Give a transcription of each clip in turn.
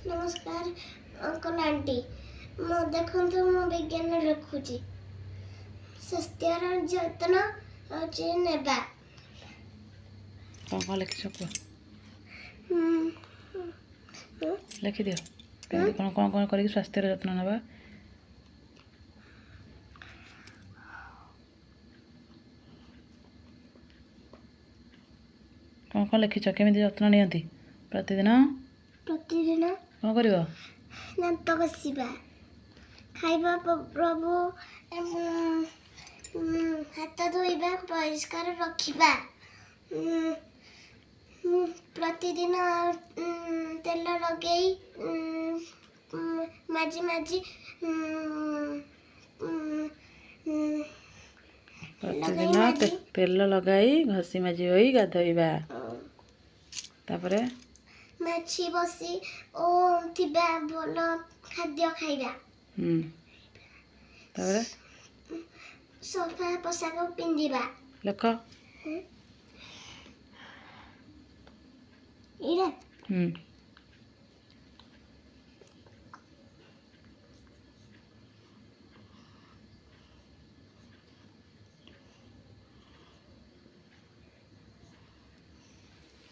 नमस्कार uncle aunty मो देखंतु मो विज्ञान लिखुची स्वास्थ्यर जतन होची नेबा कौन लिख सको लिखि दियो कौन कौन कौन करी स्वास्थ्यर जतन नेबा कौन कौन लिखिछ केमिति जतन नियंती प्रतिदिन प्रतिदिन कौन करिवो दांत घसीबा खाइबा प्रभु हाथ धोइबा परिष्कार रखिबा प्रतिदिन तेल लगेई माजी माजी प्रतिदिन तेल लगाई घसी माजी होई गाधोइबा तापरे माछी बसी ओ थिबा भलो खाद्य खाइबा तापरे सफा पोशाक पिंदिबा लेख इरे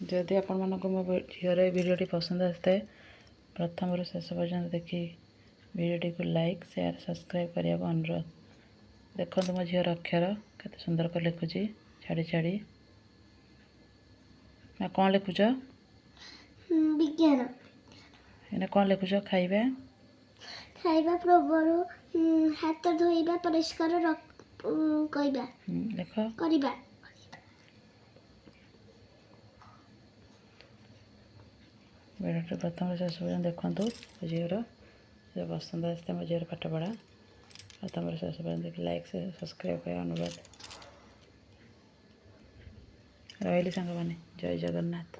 जदि आपण मानक मो झीर भिडियोटी पसंद आए प्रथम शेष पर्यंत देखी भिडियोटी को लाइक शेयर सब्सक्राइब करने को अनुरोध। देखो मो झीर अक्षर केते सुंदर कर लिखुची छाड़ी छाड़ी ना कौन लिखुच विज्ञान एने कौन लिखुच खाइबा खाइबा प्रभु हाथ धोइबा परिष्कार कइबा देख करिबा भिडियोटी प्रथम शेष पर्यंत देखु झीर जो पसंद आसते मो झीर पाठ पढ़ा प्रथम शेष पर्यंत देखिए लाइक से सब्सक्राइब कर अनुरोध रही सांग मैंने जय जगन्नाथ।